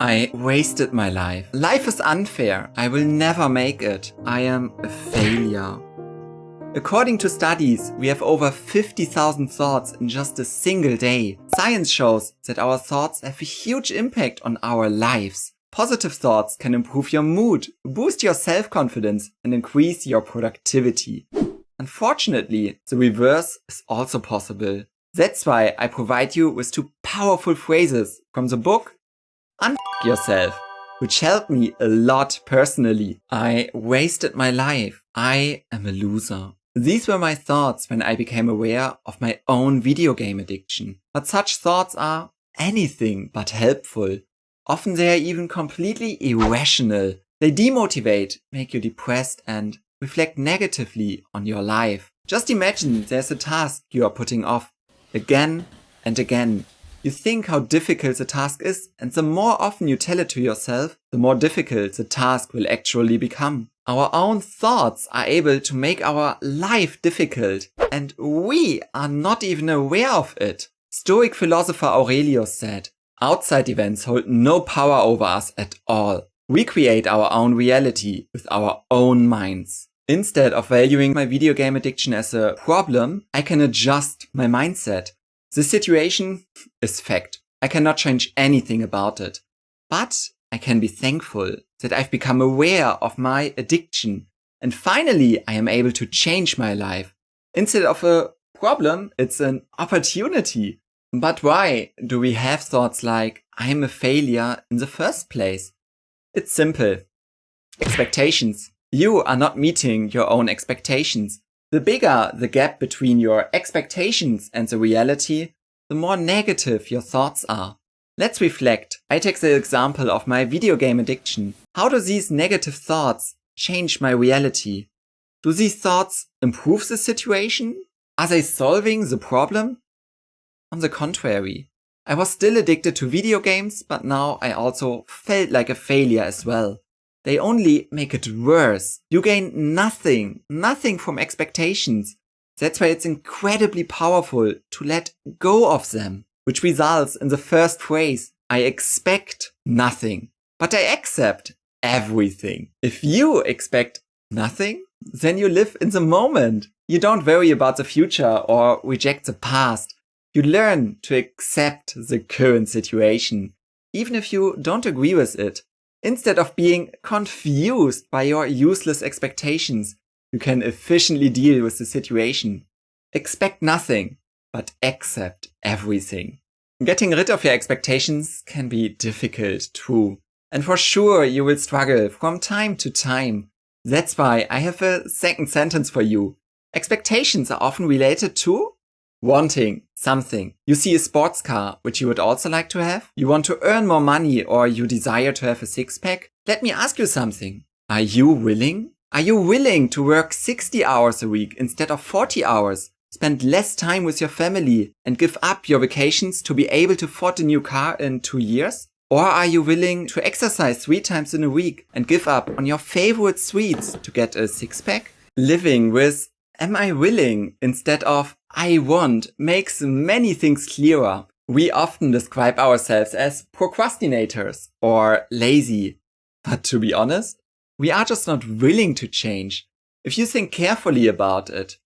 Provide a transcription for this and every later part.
I wasted my life. Life is unfair. I will never make it. I am a failure. According to studies, we have over 50,000 thoughts in just a single day. Science shows that our thoughts have a huge impact on our lives. Positive thoughts can improve your mood, boost your self-confidence, and increase your productivity. Unfortunately, the reverse is also possible. That's why I provide you with two powerful phrases from the book Unf Yourself, which helped me a lot personally. I wasted my life. I am a loser. These were my thoughts when I became aware of my own video game addiction. But such thoughts are anything but helpful. Often they are even completely irrational. They demotivate, make you depressed, and reflect negatively on your life. Just imagine there's a task you are putting off again and again. You think how difficult the task is, and the more often you tell it to yourself, the more difficult the task will actually become. Our own thoughts are able to make our life difficult, and we are not even aware of it. Stoic philosopher Aurelius said, "Outside events hold no power over us at all. We create our own reality with our own minds." Instead of valuing my video game addiction as a problem, I can adjust my mindset. The situation is fact. I cannot change anything about it. But I can be thankful that I've become aware of my addiction. And finally, I am able to change my life. Instead of a problem, it's an opportunity. But why do we have thoughts like, I'm a failure in the first place? It's simple. Expectations. You are not meeting your own expectations. The bigger the gap between your expectations and the reality, the more negative your thoughts are. Let's reflect. I take the example of my video game addiction. How do these negative thoughts change my reality? Do these thoughts improve the situation? Are they solving the problem? On the contrary, I was still addicted to video games, but now I also felt like a failure as well. They only make it worse. You gain nothing from expectations. That's why it's incredibly powerful to let go of them, which results in the first phrase, I expect nothing, but I accept everything. If you expect nothing, then you live in the moment. You don't worry about the future or reject the past. You learn to accept the current situation, even if you don't agree with it. Instead of being confused by your useless expectations, you can efficiently deal with the situation. Expect nothing, but accept everything. Getting rid of your expectations can be difficult too. And for sure you will struggle from time to time. That's why I have a second sentence for you. Expectations are often related to wanting something. You see a sports car, which you would also like to have. You want to earn more money or you desire to have a six-pack. Let me ask you something. Are you willing? Are you willing to work 60 hours a week instead of 40 hours? Spend less time with your family and give up your vacations to be able to afford a new car in 2 years? Or are you willing to exercise 3 times in a week and give up on your favorite sweets to get a six-pack? Living with am I willing instead of I want makes many things clearer. We often describe ourselves as procrastinators or lazy. But to be honest, we are just not willing to change. If you think carefully about it,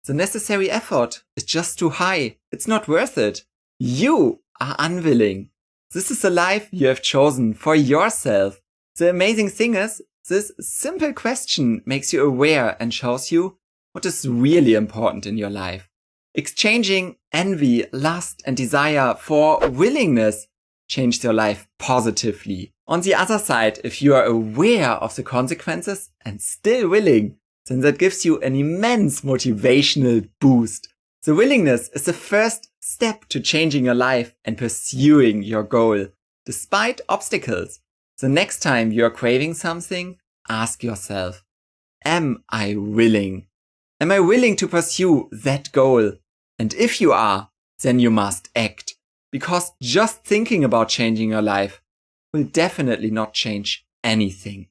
the necessary effort is just too high. It's not worth it. You are unwilling. This is a life you have chosen for yourself. The amazing thing is, this simple question makes you aware and shows you what is really important in your life. Exchanging envy, lust, and desire for willingness changes your life positively. On the other side, if you are aware of the consequences and still willing, then that gives you an immense motivational boost. The willingness is the first step to changing your life and pursuing your goal, despite obstacles. The next time you are craving something, ask yourself, am I willing? Am I willing to pursue that goal? And if you are, then you must act. Because just thinking about changing your life will definitely not change anything.